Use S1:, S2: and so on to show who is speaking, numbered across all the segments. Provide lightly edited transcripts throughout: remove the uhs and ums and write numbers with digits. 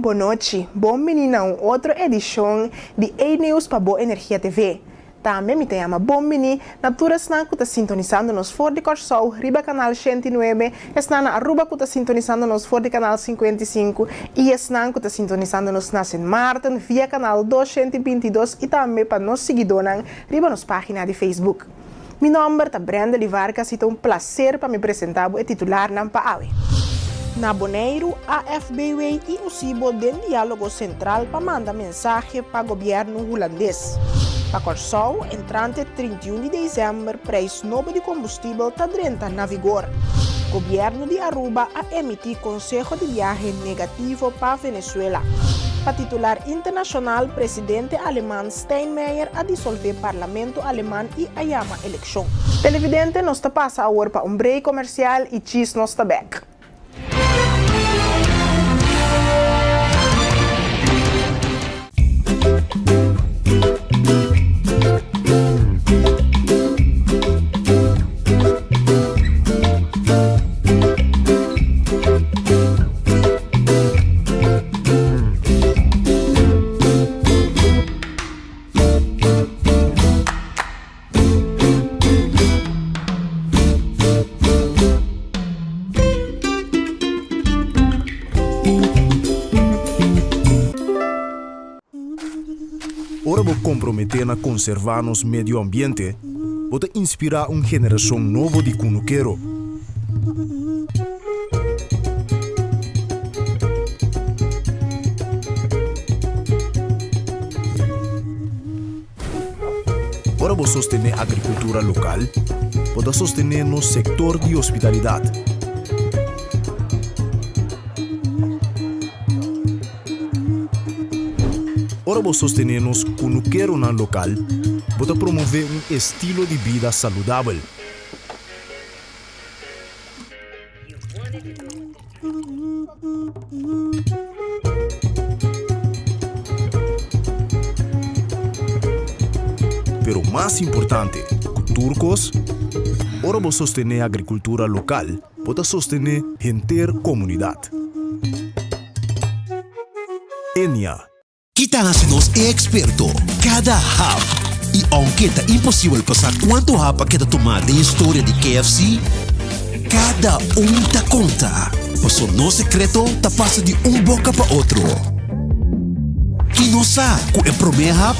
S1: boa noite. Bem-vindo a outra edição de A-News para Boa Energia TV. Também me chamo bem-vindo na tura que está sintonizando nos for de Corsol, riba canal 109, está na arroba que está sintonizando nos for de canal 55 e está que está sintonizando nos na St. Martin via canal 222 e também para nos seguidores riba nos página de Facebook. Meu nome é Brenda Livarcas e é um prazer para me apresentar o titular na Paawe. Na Bonaire, a FBW e o CIBO têm diálogo central para mandar mensagem para o governo holandês. Para Corsol, entrante 31 de dezembro, preço novo de combustível está entrando na vigor. O governo de Aruba a emitir consejo de viagem negativo para Venezuela. Para titular internacional, presidente alemão Steinmeier a dissolver o parlamento alemão e a chama eleição. Televidente, nós está passando agora para um break comercial e cheese nós está back.
S2: Ora vou comprometer a conservar nosso meio ambiente, vou inspirar uma geração nova de cunuqueiro. Ora vou sostener a agricultura local, vou sostener no setor de hospitalidade. Ora vou sostener nos cunuqueiro na local, vou promover um estilo de vida saudável. Pero mais importante, turcos, ora vou sostener a agricultura local, vou sostener a inteira comunidade. Enia.
S3: Kita nga si nos experto cada hap. E aunque tá impossível passar quanto hapa kita tomar da história de KFC, cada tá conta. Passo no secreto tá passa de boca para outro. E não sabe que o primeiro hap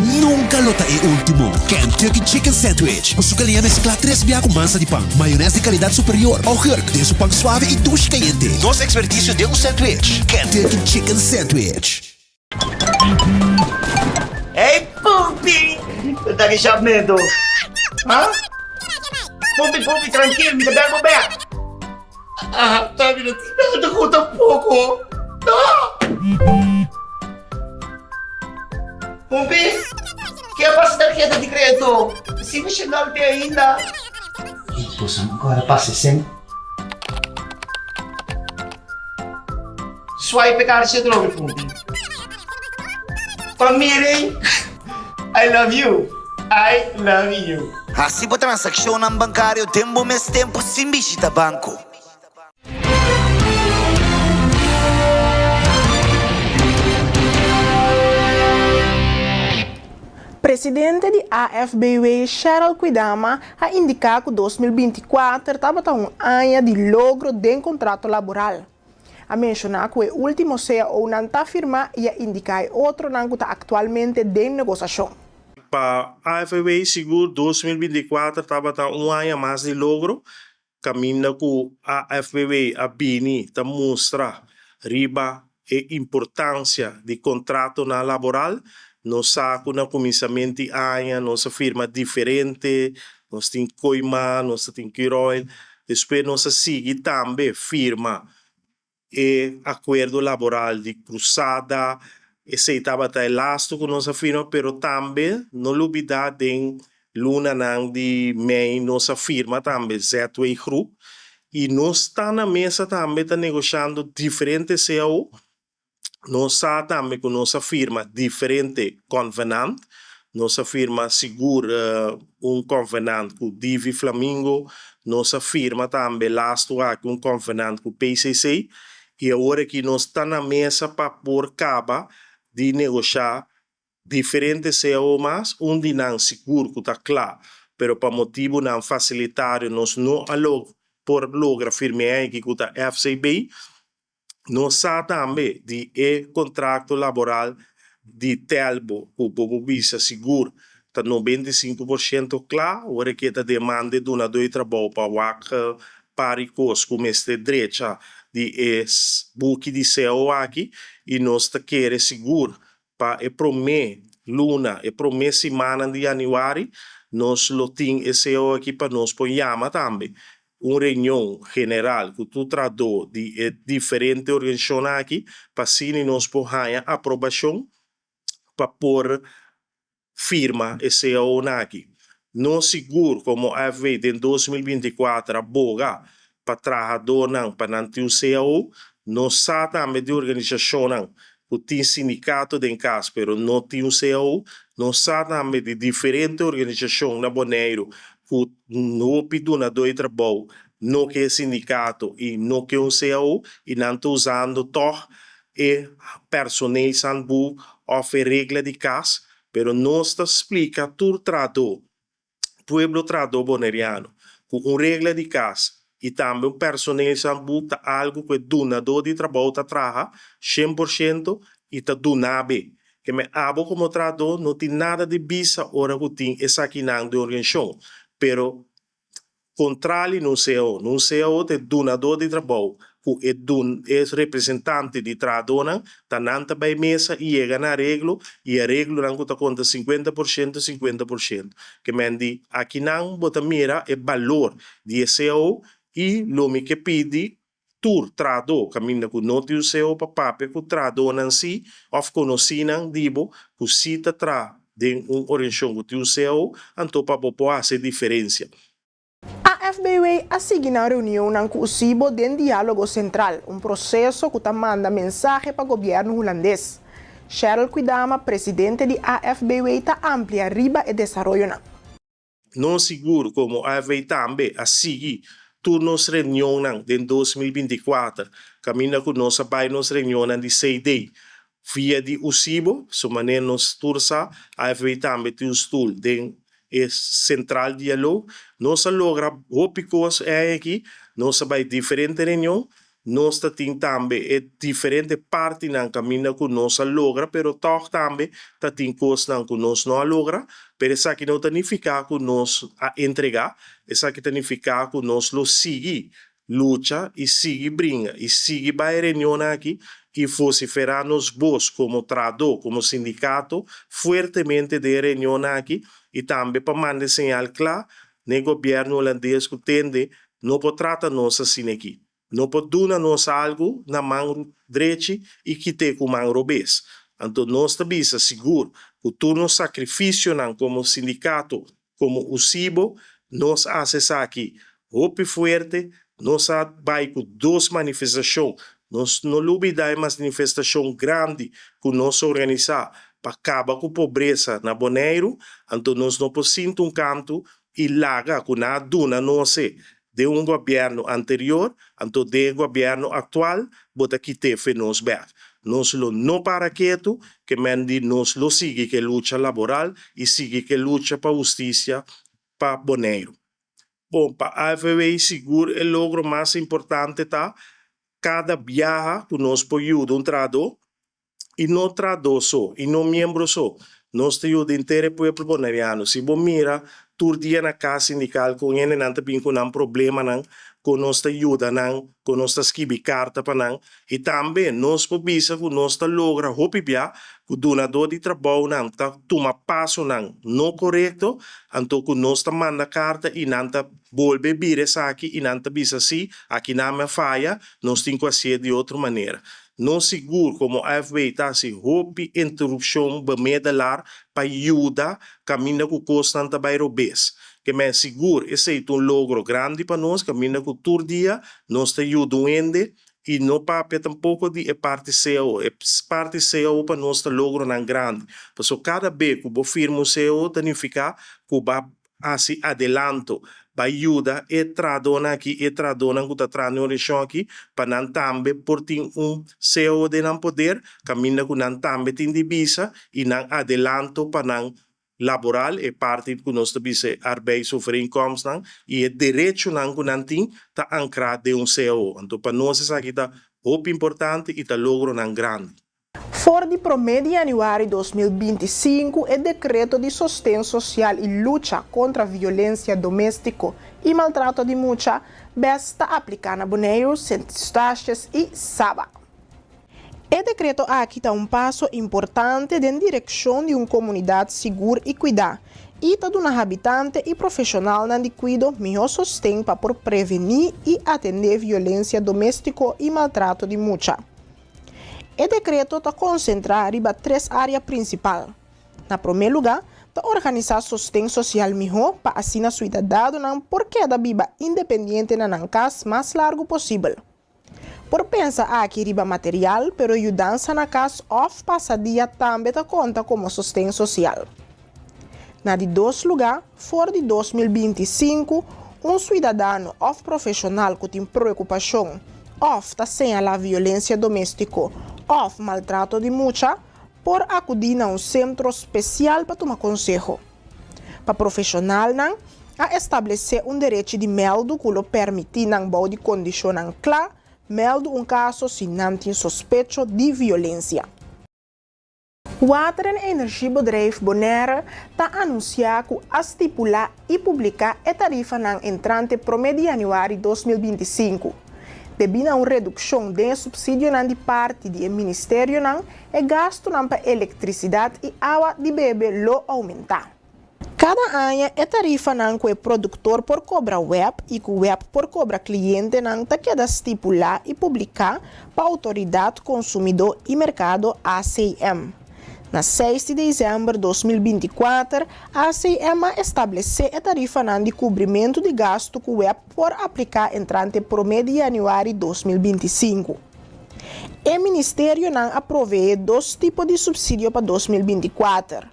S3: nunca lo tá é último. Kentucky Chicken Sandwich. O suca linha mescla 3 biá com massa de pão, maionese de qualidade superior, ao herc, de pão suave e duche caliente. Nosso expertício de sandwich. Kentucky Chicken Sandwich.
S4: Hey, Pupi! Tú estás chamando? ¿Ah? Pupi, tranquilo, me dá back. Ah, tá me tirando com pouco. Não! Pupi, que é para tarjeta de crédito? Se me chegar até ainda. Então, agora passa sempre. Swipe card siya droga, Pupi. Pamiring, I love you. I love you.
S5: Assim por transação ng bancário, tempo mes tempo sem visita banco.
S1: Presidente de AFBW, Cheryl Quidama, a indicar que 2024 estava um ano de logro de contrato laboral. A mencionar que o último seja ou não está firmado e a indicar outro não está atualmente de negociação.
S6: Para a AFBW, seguro 2024 estava um ano mais de logro. Caminho que a AFBW, a Bini, está mostra riba e importância de contrato na laboral. Nós saco na começamento de ano, nossa firma diferente, nós temos Coima, nós temos Quiroil, depois nós seguimos também firma e acordo laboral de cruzada, esse estava até elástico com nossa firma, pero também não olvidar de luna nang de mei nossa firma também, Z2 Group, e nós está na mesa também tá negociando diferentes CEO. Nós está também com nossa firma diferente convenant. Nossa firma segura convenant com Divi Flamingo. Nossa firma também last com convenant com PCC. E agora que nós está na mesa para pôr caba de negociar diferentes CEO mais, onde não seguro que está claro, pero para motivo não facilitar, nós não por logra firme que está FCB, nós também de contrato laboral de Telbo, o povo visa seguro, está 95% claro, agora que está demanda de uma dois trabalho para o paricos como este direita de buque de CEO aqui, e nós está querendo seguro para luna, semana de januário, nós lo tem esse aqui para nós por chama também. Reunião general que tu traduz de diferentes organizações aqui, para assim nós por aprovação para pôr firma esse aqui. Não seguro como a FV em 2024 aboga para trabalhador não para não ter o CEO, nós sabemos de organização não, que tem sindicato em casa, pero não tem o CEO, nós sabemos de diferentes organizações na Bonaire que não pedem na dois trabalho, não que é sindicato e não que é um CEO, e não estão usando todo e personal sanbu oferece regra de casa, pero não está explica tudo traduz pueblo traduz boneriano, com regra de casa e também o personal sanbu tá algo que donador de trabalho tá traga 100% e tá donabe. Que me abo como traduz não tem nada de visa ora que tem essa aqui não de organização, pero contrali no CEO de donador de trabalho, que é representante de tradona, tá nanta by mesa e chega na arreglo, e arreglo não conta 50%. Que mendi, aqui não bota mira é valor de CEO e lo que pede tur trado, caminha com não tem o CEO para papel que tradona em si, of conhecinan dibo, que cita tra de organização que tem o CEO, então para fazer diferença.
S1: A FBW assigna a reunião ng Kusibo den Diálogo Central, processo que manda mensagem para o governo holandês. Cheryl Quidama, presidente de AFBW, amplia riba e desenvolvimento.
S6: Não seguro como a AFBW também a seguir turnos reunião de 2024, caminha com nossa pai nos reunião de CD. Via de Usibo, so maneira nos tursa, a AFBW também tem um estudo de central diálogo, nós logra ópicos aqui, nós vai diferente reunião, nós tem também diferente parte na caminho que nós logra, pero toch também tem coisas que nós não logra, pero isso aqui não significa que nós a entregar, isso aqui significa que nós lo sigue, luta e sigue brinca, e sigue vai reunião aqui, e vociferar nos vos como trador, como sindicato, fortemente de reunião aqui, e também para mandar sinal claro, no governo holandês que tende, não pode tratar nós assim aqui. Não pode dar nós algo na mão direita e que tem com a mão revés. Então, nós também seguro que todo sacrifício como sindicato, como o CIBO, nós acessamos aqui. Hope forte, nós vai com duas manifestações. Nós não olvidamos mais manifestação grande que nós organizamos para acabar com a pobreza na Bonaire, então nós não podemos canto e larga com a duna nossa de governo anterior, então do governo atual, bota que teve nos back. Nós não para quieto, que mendi nós lo sigue que luta laboral e sigue que luta para justiça para Bonaire. Bom, para a AFBW seguro o logro mais importante tá cada viaja que nós podemos tradutor e não tradutor só, e não membro só. Nós temos o inteiro povo bonariano. Se você mira, todo dia na casa sindical, com ele não tem um problema, não, com nossa ajuda, não, com nossa escrever carta, não, e também nós podemos que nós logra hopibia, que o donador de trabalho não está toma passo não correto, então que nós manda carta e não está volve vir essa aqui e não está bisa assim, aqui não me falha, nós temos que fazer de outra maneira. Não seguro como a AFBW está se houve interrupção bemedalar para ajudar caminho com constante para robês. Que me seguro esse é logro grande para nós, caminho com todo dia, nós está ajudando e não para tampouco de parte CEO, parte CEO para nós está logro não grande. Porque cada vez que você firma o CEO, significa que vai hacia adelanto. Ayuda e tradona aqui e tradona que está trazendo aqui para não também por ter CEO de não poder caminha com não também tem divisa e não adelanto para não laboral e parte que nós temos arbeidsovereenkomsten e o direito não que não tem está ancrado de CEO. Então para nós isso aqui está muito importante e está logro não grande.
S1: For de promedio de januário 2025, o Decreto de Sustento Social e Luta contra a Violência Doméstica e Maltrato de Mulher está aplicando a boneiros, centestas e sábado. O decreto aqui dá passo importante na direção de uma comunidade segura e cuidada, e está dando habitante e profissional na de cuido melhor sustento para prevenir e atender violência doméstica e maltrato de mulher. O decreto está concentrado em 3 áreas principais. Na primeiro lugar, está organizar sustento social melhor para assim a cidadão não porque da vida independente na casa mais largo possível. Por pensar aqui riba material, pero ajudança na casa off passadia também está conta como sustento social. Na de 2 lugar, fora de 2025, cidadão off profissional que tem preocupação off está sem a violência doméstica of maltrato de mulher por acudir a centro especial para tomar conselho. Para profissional, a estabelecer direito de meldo que lhe permite não de condição clara, meldo caso se não tem suspeito de violência. Water and Energy Bedrijf Bonaire está anunciando que estipular e publicar a tarifa entrante promedio de januário 2025. Devido a uma redução de subsídio de parte do Ministério, o gasto para eletricidade e água de beber lo aumentar. Cada ano, a tarifa que o produtor por cobra web e que o web por cobra cliente está queda estipular e publicar para a Autoridade Consumidor e Mercado ACM. Na 6 de dezembro de 2024, a ACM estabeleceu a tarifa de cobrimento de gasto que o web por aplicar entrante promedio de januário 2025. O Ministério aprovou 2 tipos de subsídio para 2024.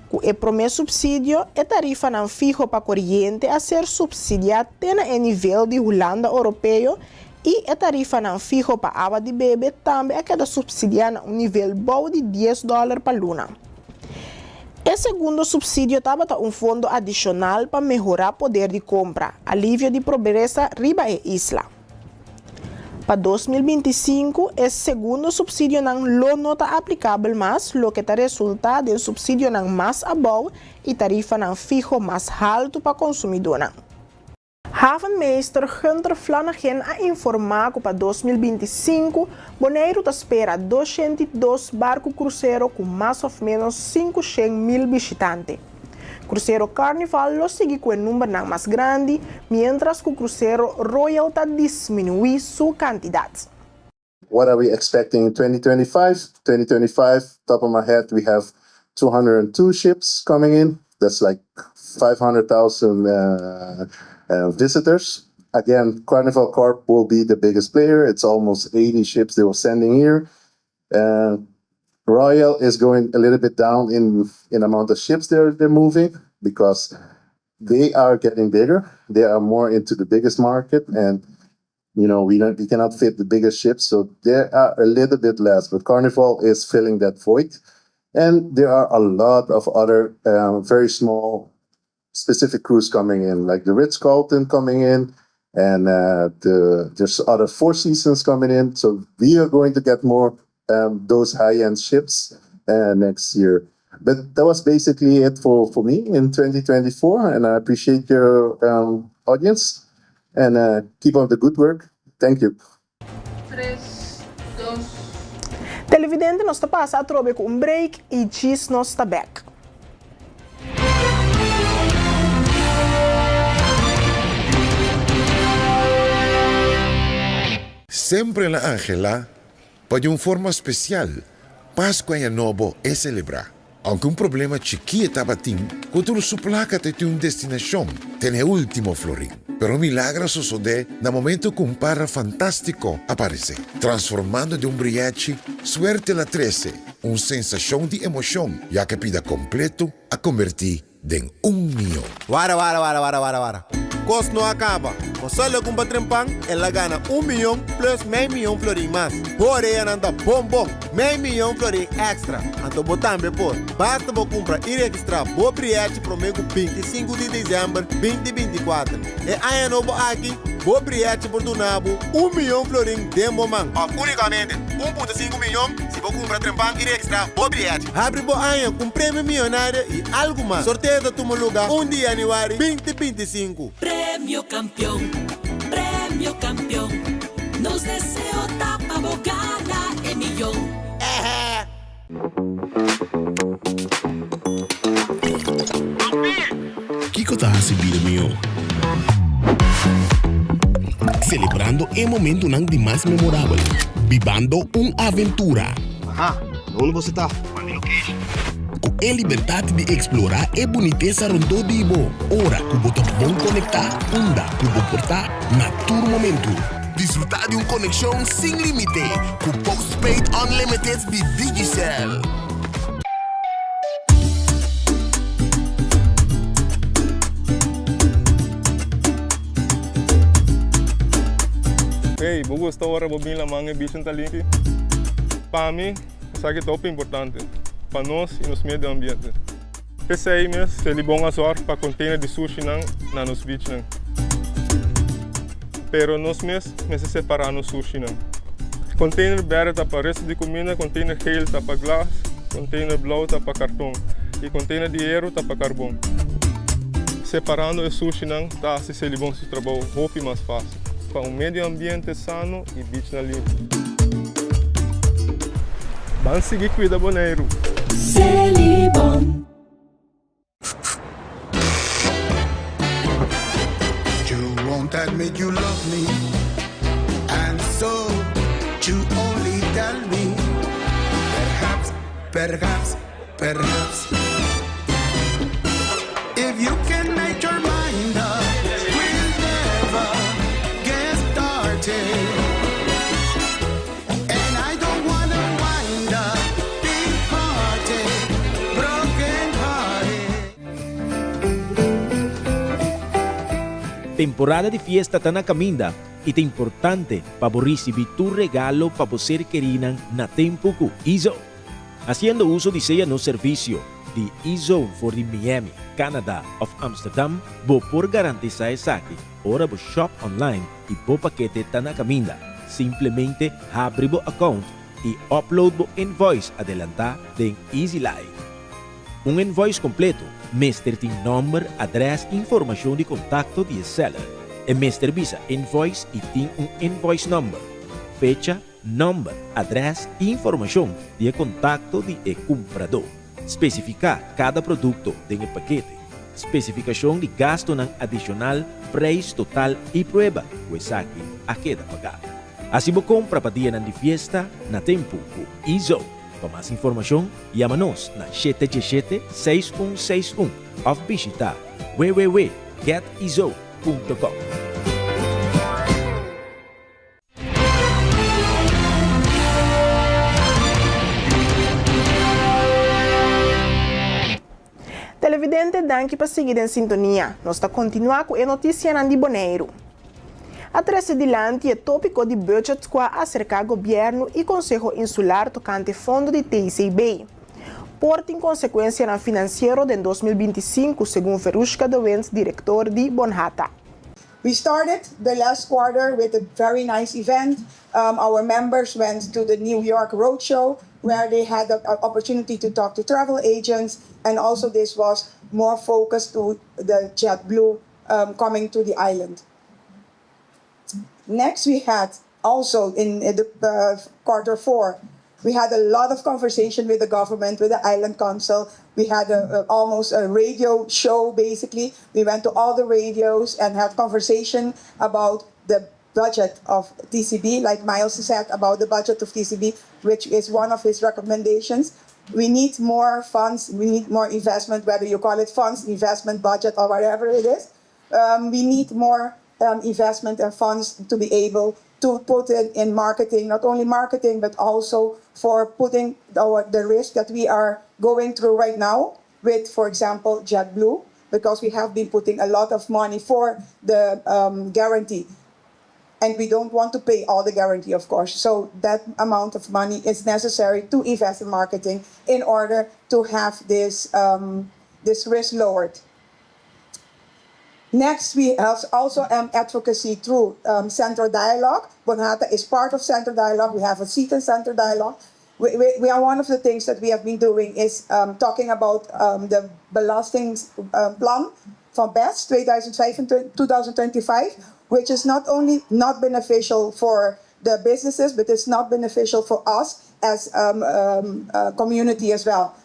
S1: O primeiro subsídio é tarifa fijo para corrente a ser subsidiada em nível de Holanda Europeu e a tarifa fijo para água de bebê também é queda subsidiada a nível bom de $10 para luna. O segundo subsídio estava fundo adicional para melhorar o poder de compra, alívio de pobreza riba e isla. Para 2025, o segundo subsídio não está aplicável mais, o que está resultado de subsídio mais abaixo e tarifa fijo mais alto para o consumidor. Havenmeester Hunter Flanagan a informar que para 2025, Bonaire espera 202 barcos cruzeiro com mais ou menos 500,000 visitantes. Cruzeiro Carnival lo sigue com o número mais grande, mientras que o Cruzeiro Royal está diminuindo sua quantidade.
S7: What are we expecting in 2025? 2025, top of my head, we have 202 ships coming in. That's like 500,000 visitors. Again, Carnival Corp will be the biggest player. It's almost 80 ships they were sending here. Royal is going a little bit down in amount of ships they're moving because they are getting bigger. They are more into the biggest market, and we cannot fit the biggest ships, so there are a little bit less. But Carnival is filling that void, and there are a lot of other very small specific crews coming in, like the Ritz-Carlton coming in, and there's other Four Seasons coming in. So we are going to get more those high-end ships next year. But that was basically it for me in 2024, and I appreciate your audience, and keep up the good work. Thank you.
S8: 3, 2...
S1: Televidente, nós está passando a trobe com break e diz nós está back.
S9: Sempre na Angela, para uma forma especial, Páscoa e Novo é celebrar. Aunque problema chiquito estava tendo, quando sua placa tem uma destinação, tem o último florim. Pero milagro sucede no momento que para fantástico aparece, transformando de briachi, suerte la 13, uma sensação de emoção, já que pida completo a convertir den 1 milhão.
S10: Wara. Cost no acaba. O solo com patrempang, ela gana 1 milhão plus meio milhão florim mais. Por aí anda bom. Meio milhão florim extra. Anto botambe por. Basta bo comprar ir extra bo priete pro mês 25 de dezembro 2024. E aí no bo aqui, bo priete por do nabo 1 milhão florim dembo man. Unicamente 1,5 milhão se bo comprar trempang ir extra bo priete. Abre bo aí com prêmio milionário e algo mais. Sorteio da tumo lugar 1 de janeiro 2025.
S11: Premio campeón, nos deseo tapa bogana e millón.
S12: Kiko tá recebido, meu. Celebrando o momento não de mais memorável, vivendo aventura.
S10: Onde você tá?
S12: Com a liberdade de explorar a boniteza rondou de Ibo. Ora que o botão bom conectar, onda que o bom portar, na todo momento. Desfrutar de conexão sem limite, com Postpaid Unlimited de Digicel.
S13: Hey, vou gostar agora de vir lá manhã bicho talento. Para mim, isso aqui é top importante para nós e nos meio ambiente. Esse aí mesmo, ele é bom a sorte para container de sushi na nos beach não. Pero nós mesmos separar no sushi não. Container verde tá para resto de comida, container geel tá para glass, container blau tá para cartão e container de aero tá para carvão. Separando o sushi não, tá se ele bom seu trabalho, roupa mais fácil. Para um meio ambiente sano e beach na limpo. Vamos seguir cuida boneiro.
S11: Celibon.
S14: You won't admit you love me, and so you only tell me. Perhaps. If you can make your mind up, we'll never get started. And I don't wanna wind up big hearted, broken hearted.
S15: Temporada de fiesta está na caminda e é importante para receber tu regalo para você querer na tempo com Izo. Haciendo uso de seu no servicio de Izo for the Miami, Canada of Amsterdam, vou por garantizar saque. Ora vou shop online e vou paquete está na caminda. Simplesmente abre o account e upload o invoice adelantar em EasyLife. Um invoice completo, Mr. tem nome, adresse e informação de contato de seller. E Mr. visa invoice e tem invoice number, fecha, nome, adresse e informação de contato de comprador. Especificar cada produto do paquete. Especificação de gasto adicional, preço total e prueba, o saque a queda pagar. Assim você compra para dia de fiesta na tempo com Izo. Para mais informação, chama-nos na 717-6161 ou visita www.getizo.com.
S1: Televidente, danke para seguir em sintonia. Nós está continuar com a notícia de Boneiro. A trás adiante é tópico de budget com acerca do governo e Conselho Insular tocante fundo de TICB. Porta em consequência na financeiro de 2025, segundo Ferushka Doens, diretor de Bonhata.
S16: We started the last quarter with a very nice event. Our members went to the New York Roadshow, where they had the opportunity to talk to travel agents, and also this was more focused to the JetBlue coming to the island. Next, we had also in the quarter four, we had a lot of conversation with the government, with the Island Council. We had almost a radio show, basically. We went to all the radios and had conversation about the budget of TCB, like Miles said, about the budget of TCB, which is one of his recommendations. We need more funds, we need more investment, whether you call it funds, investment, budget, or whatever it is. We need more investment and funds to be able to put in marketing, not only marketing, but also for putting the risk that we are going through right now with, for example, JetBlue. because we have been putting a lot of money for the guarantee. And we don't want to pay all the guarantee, of course. So that amount of money is necessary to invest in marketing in order to have this risk lowered. Next, we have also advocacy through Central Dialogue. Bonhata is part of Central Dialogue. We have a seat in Central Dialogue. We are one of the things that we have been doing is talking about the belastingplan from BEST 2025, which is not only not beneficial for the businesses, but it's not beneficial for us as a community as well.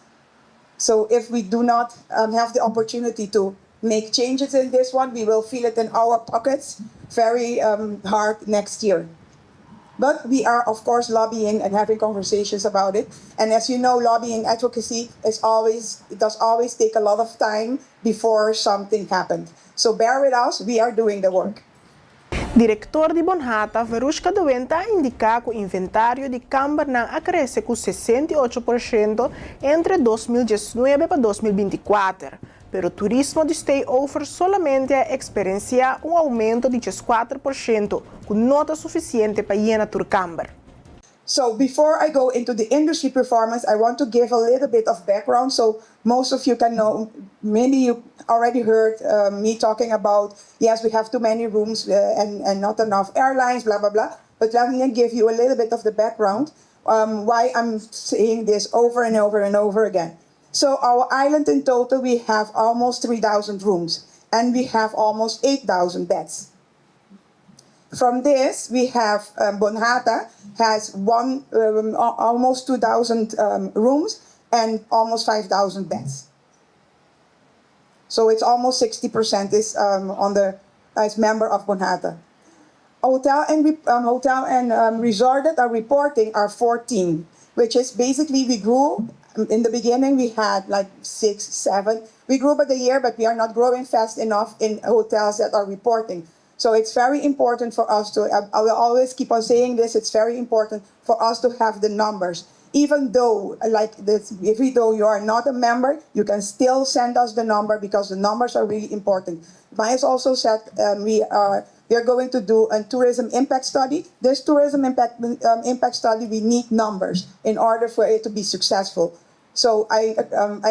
S16: So if we do not have the opportunity to make changes in this one, we will feel it in our pockets very hard next year. But we are, of course, lobbying and having conversations about it. And as you know, lobbying advocacy does always take a lot of time before something happens. So bear with us, we are doing the work.
S1: Diretor de Bonhata, Verushka Doventa, indica que o inventário de Cambernan cresce com 68% entre 2019 para 2024. Pero o turismo de stayover solamente experiencia um aumento de 4%, com nota suficiente para llenar Turcamber.
S16: So before I go into the industry performance, I want to give a little bit of background so most of you can know. Maybe you already heard me talking about, yes, we have too many rooms and not enough airlines, blah, blah, blah. But let me give you a little bit of the background, why I'm saying this over and over and over again. So our island in total, we have almost 3,000 rooms and we have almost 8,000 beds. From this, we have Bonhata has almost 2,000 rooms and almost 5,000 beds. So it's almost 60% is as member of Bonhata. Hotel and resort that are reporting are 14, which is basically we grew. In the beginning, we had like 6, 7. We grew by the year, but we are not growing fast enough in hotels that are reporting. So it's very important for us to, I will always keep on saying this, it's very important for us to have the numbers. Even though, like this, even though you are not a member, you can still send us the number because the numbers are really important. Maya also said we are going to do a tourism impact study. This tourism impact study, we need numbers in order for it to be successful. So I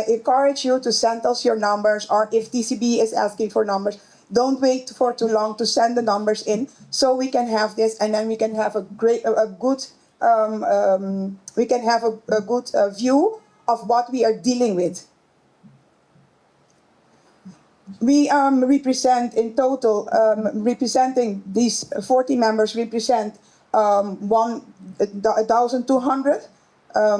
S16: encourage you to send us your numbers, or if TCB is asking for numbers, don't wait for too long to send the numbers in so we can have this, and then we can have a good view of what we are dealing with. We represent in total, representing these 40 members, represent 1,200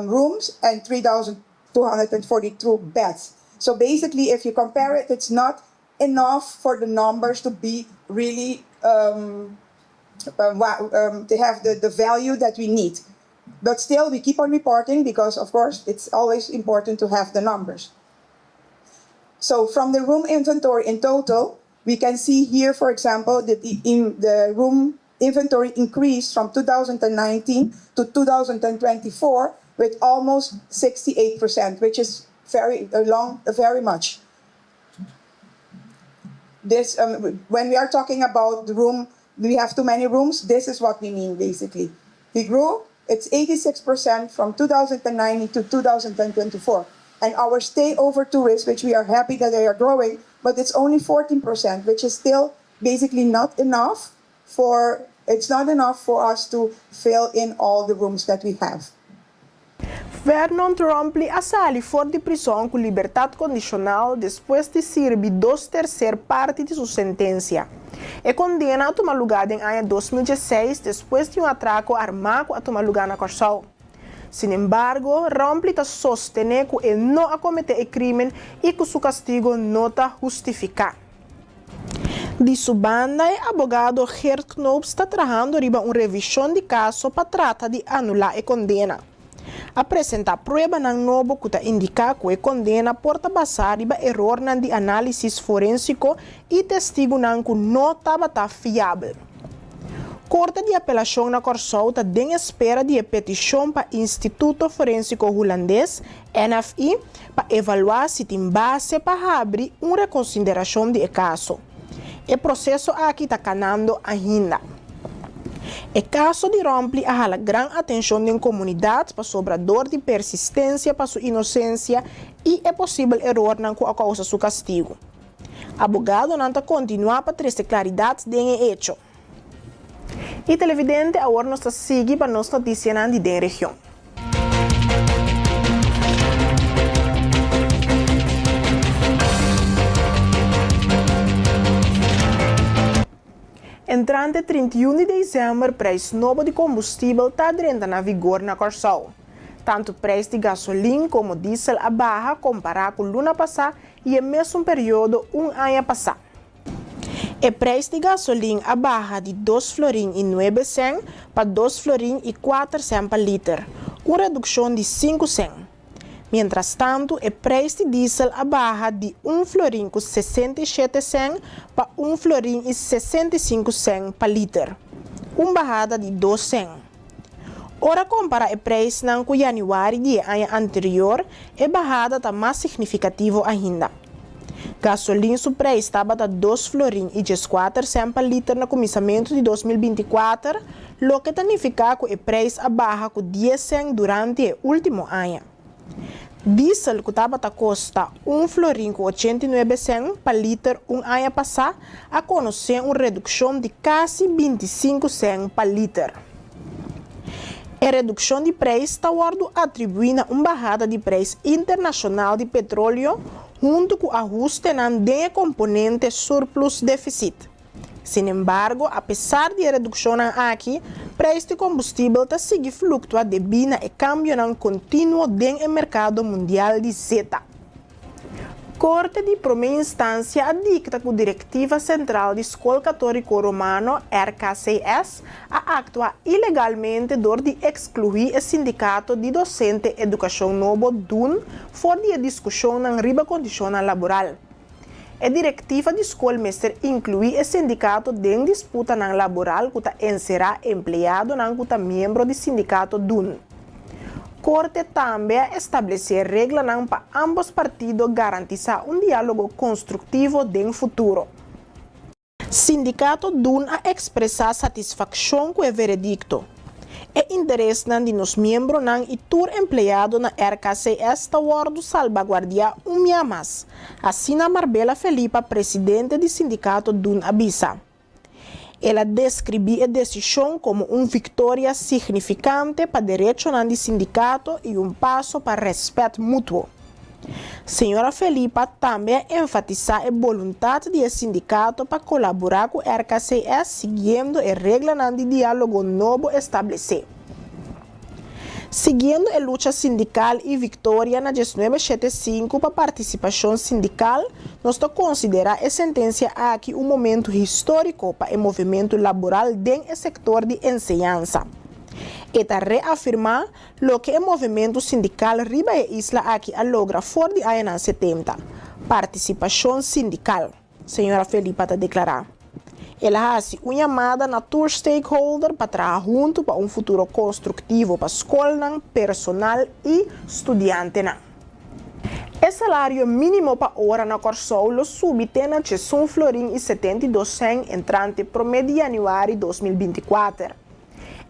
S16: rooms and 3,242 beds. So basically, if you compare it, it's not enough for the numbers to be really to have the value that we need. But still, we keep on reporting because, of course, it's always important to have the numbers. So from the room inventory in total, we can see here, for example, that the room inventory increased from 2019 to 2024 with almost 68%, which is very much. This when we are talking about the room, we have too many rooms. This is what we mean basically. We grew. It's 86% from 2019 to 2024. And our stay-over tourists, which we are happy that they are growing, but it's only 14%, which is still basically not enough for us to fill in all the rooms that we have.
S1: Vernon Trombley sali fora de prisão com liberdade condicional depois de servir 2/3 parte de sua sentença. É condenado a tomar lugar em ano 2016 depois de atraco armado a tomar lugar na Corsol. Sin embargo, Trombley sostém que ele não cometeu o crime e que seu castigo não está justificado. De sua banda, o advogado Gert Knoop está trabalhando em uma revisão de caso para tratar de anular a condena. Apresentar prueba ng novo que indica que a condena porta basar iba error ng di análise forensico e testigo ng que não estava fiável. Corte de Apelação na Corsou está em espera de petição para o Instituto Forensico Holandês, NFI, para avaliar se tem base para abrir uma reconsideração de caso. O processo aqui está canando ainda. O caso de Rompli a grande atenção da comunidade para sobre a dor de persistência para sua inocência e é possível erro na causa seu castigo. Abogado não está continuando para trazer claridade de hecho. E televidente agora nos sigue para nos notícias na região. Entrante 31 de dezembro, preço novo de combustível está entrando na vigor na Corsou. Tanto o preço de gasolina como diesel a barra comparado com o ano passado e o mesmo período ano passado. O preço de gasolina a barra de 2 florin e 9 cent para 2 florin e 4 cent per litro, uma redução de 5 cent. Mientras tanto, o preço de diesel a barra de 1 florin com 67 cent para 1 florin e 65 cent per litro, uma barrada de 2 cent. Ora, compara o preço com januário do ano anterior, a barrada está mais significativa ainda. Gasolina o preço estava a 2 florin e 4 cent per litro no começamento de 2024, o que significa que o preço a barra com 10 cent durante o último ano. Diesel que estava a custa 1 florin com 89 cent per litro ano passado, a conhecer uma redução de quase 25 cent per litro. A redução de preço está atribuída a uma barrada de preço internacional de petróleo junto com o ajuste na componente surplus déficit. Sin embargo, apesar de redução aqui, o preço de combustível está seguindo fluctuar devido ao câmbio contínuo no mercado mundial de zeta. Corte de primeira instância dicta que a Diretiva Central de Escola Católica Romano, RKCS, a actuar ilegalmente de excluir o Sindicato de Docente Educação Novo DUN fora de discussão na riba condicional laboral. A diretiva de escola mestre inclui o sindicato em disputa laboral que será empregado que membro do sindicato DUN. Corte também estabelecer regras para ambos partidos garantizar diálogo construtivo no futuro. Sindicato DUN a expressar satisfação com o veredicto. O interesse de nos membros e tur empregado na RKCS está salvaguardiar dia mais. Assim, a Marbella Felipa, presidente do sindicato DUN, avisa. Ela descreveu a decisão como uma vitória significante para o direito do sindicato e passo para respeito mútuo. Senhora Felipa também enfatizou a vontade do sindicato para colaborar com o RKCS seguindo a regra de diálogo novo estabelecido. Seguindo a luta sindical e vitória na 1975 para a participação sindical, nós consideramos a sentença aqui um momento histórico para o movimento laboral dentro do setor de ensinança. E para reafirmar o que o movimento sindical riba e isla aqui a logra fora de anos 70. Participação sindical, senhora Felipa está declarar. Ela faz uma chamada na tour stakeholder para trabalhar junto para futuro construtivo para a escola, personal e estudante. O salário mínimo para hora na Corsou subite na 1 florin e 72 cent entrante promedio de januário de 2024.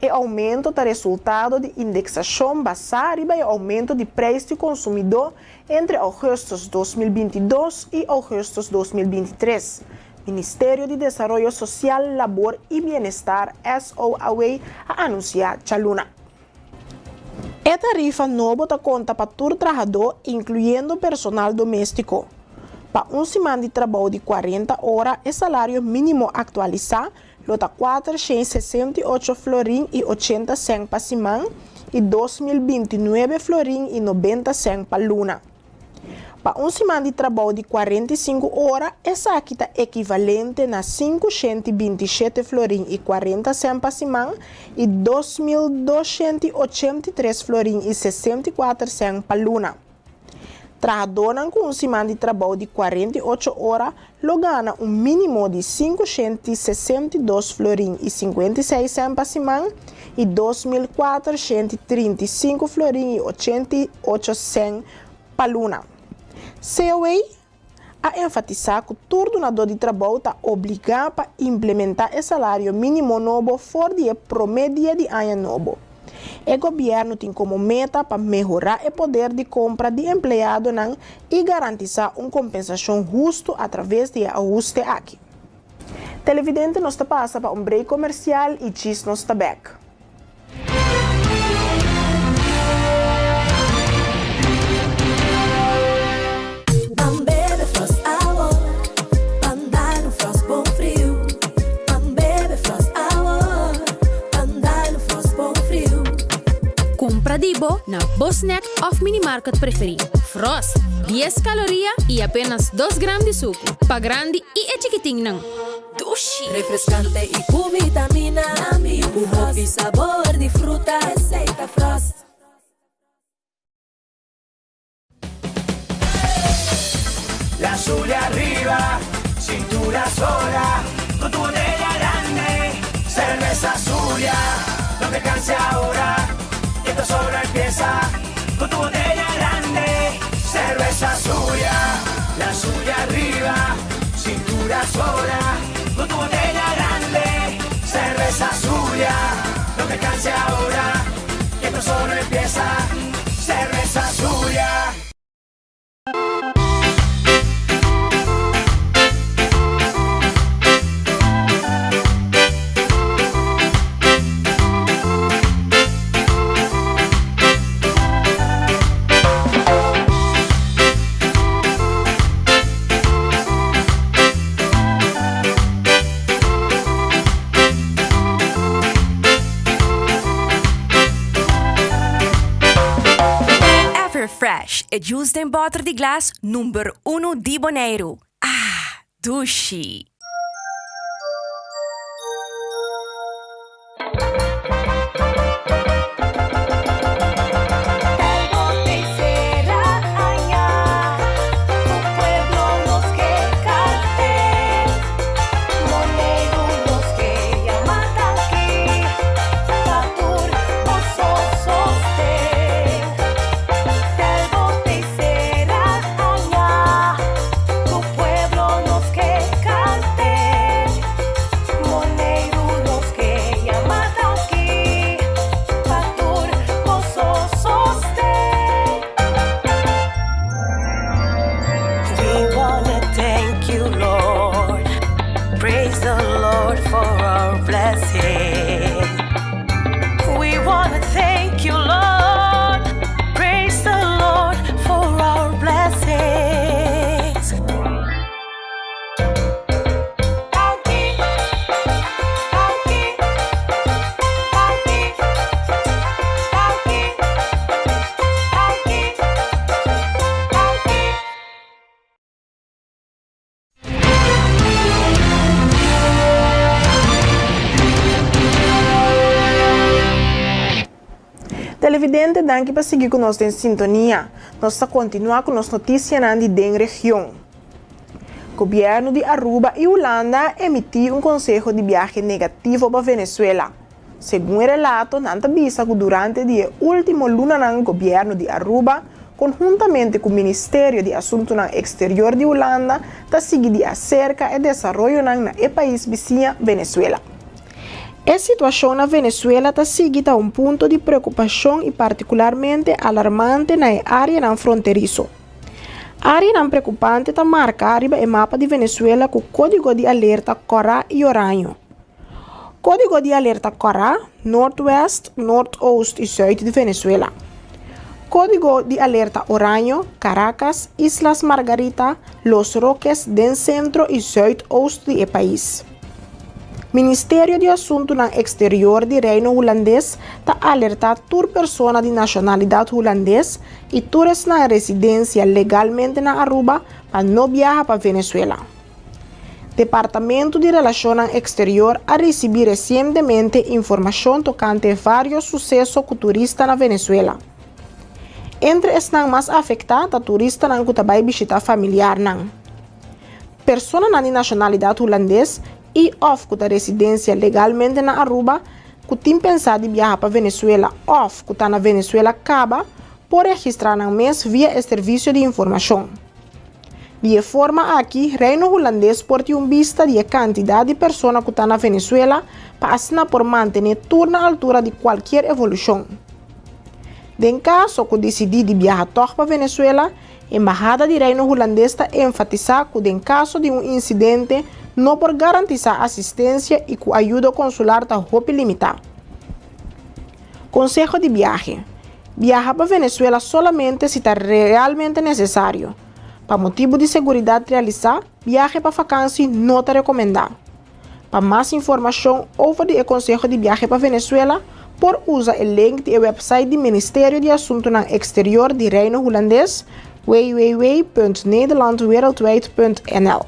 S1: O aumento é resultado de indexação baseada no aumento de preço do consumidor entre agosto de 2022 e agosto de 2023. Ministério de Desarrollo Social, Labor e Bienestar, SOAW, a anunciar chaluna. A tarifa nova conta para todo trabalhador, incluindo personal doméstico. Para semana de trabalho de 40 horas, o salário mínimo atualizado está 468 florin e 80 cent para semana e 2029 florin e 90 cent para luna. Para semana de trabalho de 45 horas, essa aqui está equivalente a 527 florin e 40 cent para semana e 2.283 florin e 64 cent para luna. Trabajadores com uma semana de trabalho de 48 horas lo ganham um mínimo de 562 florins e 56 centes por semana e 2.435 florins e 88 centes por luna. COA a enfatizar que o coordenador de trabalho está obrigado a implementar o salário mínimo novo fora do promédio de ano novo. O governo tem como meta para melhorar o poder de compra de empregado e garantizar uma compensação justa através de ajuste aqui. Televidente nos passa para um break comercial e diz nos back.
S17: Compra Dibo na Bosnack of Minimarket preferido. Frost, 10 calorias e apenas 2 gramas de suco. Pa grande e é chiquitinho não. Dushi.
S11: Refrescante y con vitamina. Un hobby sabor de fruta. Receita Frost.
S18: La suya arriba, cintura sola, con tu botella grande, cerveza suya, no te canses ahora, que esto solo empieza, con tu botella grande, cerveza suya, la suya arriba, cintura sola, con tu botella grande, cerveza suya, no te canses ahora, que esto solo empieza, cerveza suya.
S19: Fresh e juice em butter de glass número 1 de Bonaire. Ah, Dushi.
S1: Televidente, danke para seguir conosco em sintonia. Nós vamos continuar com as notícias da região. O governo de Aruba e Holanda emitiu conselho de viagem negativo para Venezuela. Segundo o relato, Nanta avisa que durante o último luna o governo de Aruba, conjuntamente com o Ministério de Assuntos Exteriores de Holanda, está seguindo acerca do desenvolvimento no país vizinho Venezuela. A situação na Venezuela está seguindo a ponto de preocupação e particularmente alarmante na área fronteiriça. A área preocupante está marcada no mapa de Venezuela com o código de alerta Corá e Oranho. Código de alerta Corá, Northwest, Northoost e Sul de Venezuela. Código de alerta Oranho, Caracas, Islas Margarita, Los Roques, del centro e sudoeste do país. Ministério de Assuntos Exteriores do Reino Holandês está alertando toda pessoa de nacionalidade holandesa e todos na residência legalmente na Aruba para não viajar para Venezuela. Departamento de Relações Exteriores a receber recentemente informação tocante vários sucessos com turistas na Venezuela. Entre as nang mas afectada, turista nang kutabay bisita familiar nang. Persona na nacionalidade holandês e of kuta residência legalmente na Aruba, kutim pensar de viajar para Venezuela of kuta na Venezuela acaba por registrar nang mês via o serviço de informação. De forma aqui, Reino Holandês porta vista de quantidade de pessoas que estão na Venezuela para assinar por manter turno à altura de qualquer evolução. Em caso que decidir de viajar para Venezuela, a Embajada de Reino Holandês está enfatizar que em caso de incidente, não por garantizar assistência e que a ajuda consular está limitada. Consejo de viagem. Viajar para Venezuela solamente se está realmente necessário. Para motivo de segurança realizar, viaje para vacância não está recomendado. Para mais informação over o Conselho de Viagem para Venezuela, por usar o link do website do Ministério de Assuntos Exterior de Reino Holandês, www.nederlandwereldwijd.nl.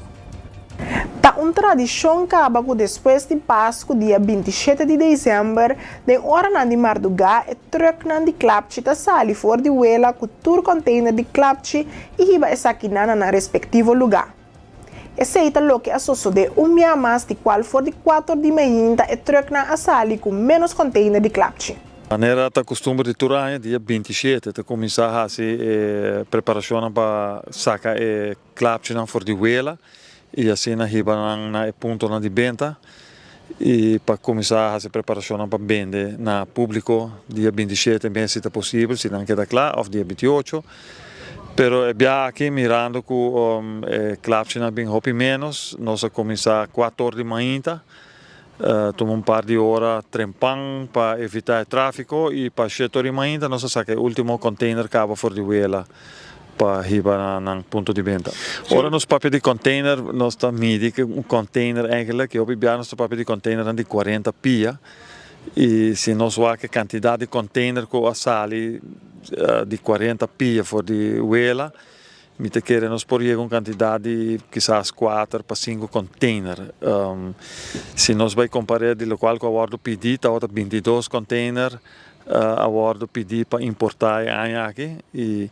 S1: Tá uma tradição que acaba depois de Páscoa, dia 27 de dezembro, de hora na de Mardugá, e truck na de Klapchi tá sali fora de Uela com tour container de Klapchi e riba essa aqui na respectivo lugar. Esse é o que associa um dia mais de qual for de 4 de manhã e truck na a sali com menos container de Klapchi.
S20: A maneira está costuma de turar dia 27, de começar a fazer preparação para sacar Klapchi na fora de Uela. E assim na riba na ponto na de venda e para começar a fazer preparação para vender na público dia 27 bem se é possível, se não queda claro, ou dia 28. Pero é aqui mirando que Klapchi na bem hopi menos, nós a começar 4 horas de manhã, tomar par de horas trempang para evitar o tráfego e para 7 horas de manhã nós saca o último container que acaba fora de Uela para riba na ponto de venda. Ora nos papel de container nós está medi que container eigenlijk que obviamente nosso papel de container de 40 pia e se nós vá que quantidade de container que a sali de 40 pia for de Uela, me te querer nós por uma quantidade quizás 4 para 5 container. Se nós vai comparar de local com a ordem pedida, outra 22 container a ordem pedir para importar aqui e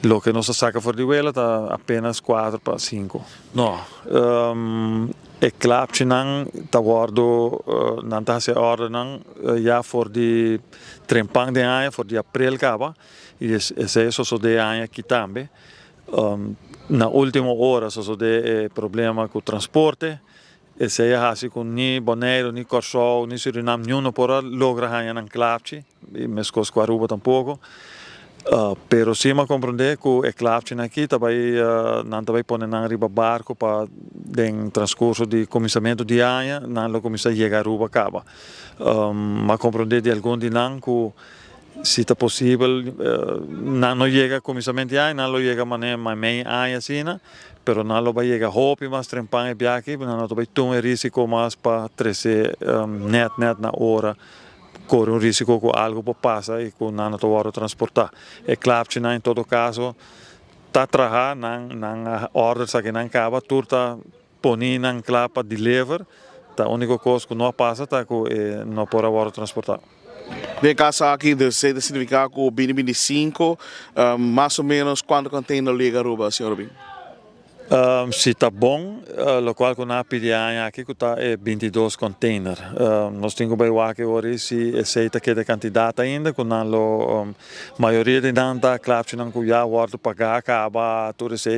S20: lo que nos saca fora de Uela está apenas 4 para 5. Não, é claro que não está não está se ordem já fora de trempang de ano, fora de abril acaba e esse é só de ano aqui também. Na última hora só de problema com o transporte. Esse é assim com nem Bonaire, nem Corsol, nem Suriname, nenhum por logra ganhar em Klapchi, e mesmo com Aruba tampouco. Pero sim me compreender que o Klapchi aqui também não também põe na riba barco para em transcurso de começamento de ano, não começa a chegar a Aruba acaba. Me compreender de algum de não que se é possível não chega começamento de ano, não chega maneira mais meia ano assim, pero não lo vai chegar hopi mas trempang e biaki, não vai ter um risco mais para trazer net na hora. Corre um risco que algo passa e que não pode transportar. É claro que em todo caso está trabalhando na ordem que não acaba, tudo está ponindo em claro para deliver. A única coisa que não passa é que não pode transportar.
S21: Nesse caso aqui, você significa que o 2025, mais ou menos quanto container liga Aruba, senhor Bin?
S20: Se está bom, o qual que nós pedimos aqui que está 22 containers. Nós temos que ver aqui hoje se aceita que a quantidade ainda, que a maioria de nós está claro que não já guarda pagar acaba tudo isso,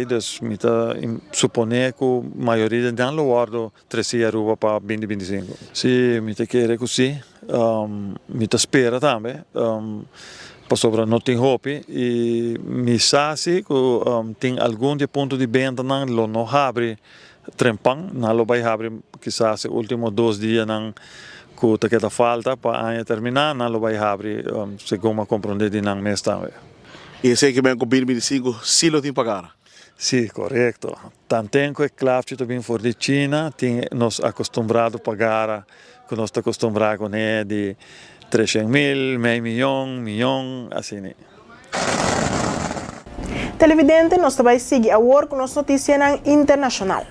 S20: então suponer que a maioria de nós guarda 300 ruas para 2025. Se me te quer que sim, me te espera também. Para sobre não tem hope e me sabe que tem algum de ponto de venda não abre trempang, não vai abrir quizás os últimos 2 dias não que está falta para terminar, não vai abrir segundo compreender de não mês também.
S21: E sei que bem com 2025 se lo tem pagar.
S20: Sim, correto. Tanto que claro que também for de China, tem nos acostumado a pagar, que nós está acostumado com de 300.000, meio milhão, assim.
S1: Televidente, nós também seguimos a work com nossa notícia internacional.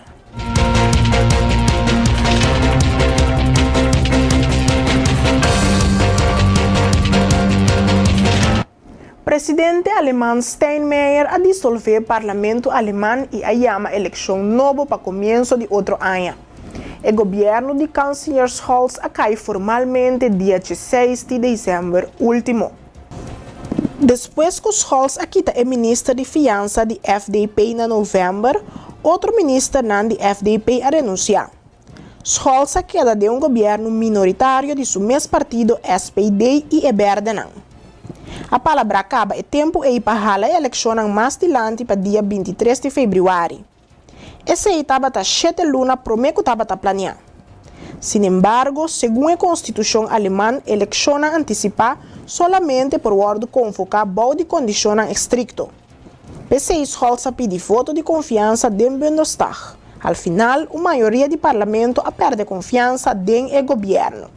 S1: Presidente alemão Steinmeier a dissolver o parlamento alemão e a llama eleição nova para começo de outro ano. O governo de chanceler Scholz cai formalmente dia 16 de dezembro último. Depois que Scholz quita o ministro de Finanças de FDP em novembro, outro ministro de FDP a renunciar. Scholz queda de governo minoritário de seu mesmo partido SPD e Verde. A palavra acaba e tempo para a eleição mais adiante para dia 23 de fevereiro. Essa etapa está 7 lunas promete que estava planeada. Sin embargo, segundo a Constituição alemã, a eleição antecipada solamente por ordem convocar de condições estrictas. PCI Scholz pede voto de confiança do Bundestag. Al final, a maioria do parlamento perde confiança no governo.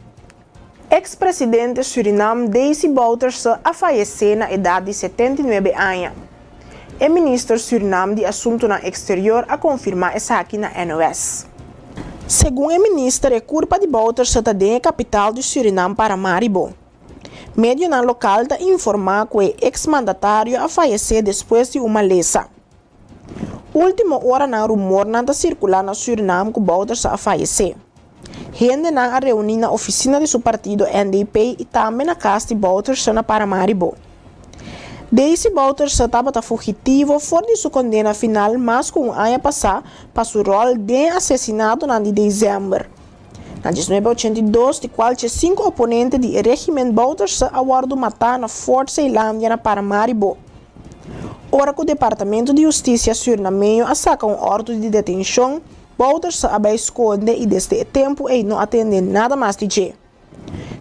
S1: Ex-presidente Suriname Desi Bouterse faleceu na idade de 79 anos. O ministro Suriname de Assuntos Exterior confirma essa aqui na NOS. Segundo o ministro, a culpa de Bouterse está na capital de Suriname, Paramaribo. Médio local informa que o ex-mandatário faleceu depois de uma lesão. Última hora na rumor está circulando na Suriname que Bouterse faleceu. Gente na reunião na oficina de seu partido NDP e também na casa de Bouterse na Paramaribo. Desi Bouterse estava fugitivo fora de sua condena final, mas com um ano passado para seu rol de assassinato de dezembro. Na 1982, de qual 5 oponentes do regime Bouterse aguardam matar na Fort Ceilândia na Paramaribo. Ora que o Departamento de Justiça surinamenho saca ordem de detenção, Bouterse vai esconder e desde o tempo ele não atende nada mais de dia.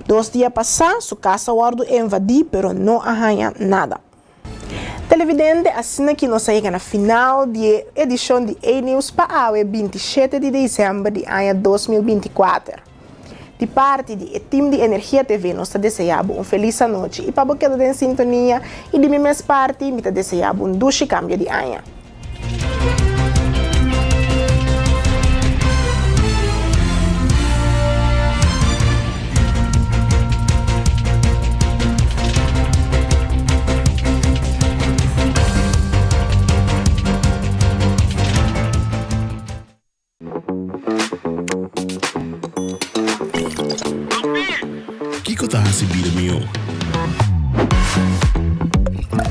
S1: 2 dias passados, sua casa ordem invadiu, mas não arranha nada. Televidente, assim que nós chegamos na final da edição de A-News para o 27 de dezembro de ano 2024. De parte do time de Energia TV, nós desejamos feliz noite e para você que em sintonia e de minha parte, nós desejamos doce cambio de ano.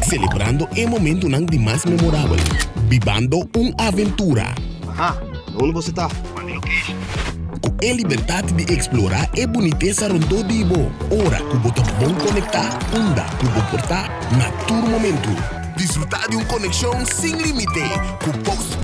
S12: Celebrando el momento de más memorable, vivando una aventura.
S2: Ajá, onde você está?
S12: Com a liberdade de explorar a boniteza rondou de Ibo. Ora, que bota bom conectar, anda, que bom portar, na todo momento. Desfrutar de uma conexão sem limite, com post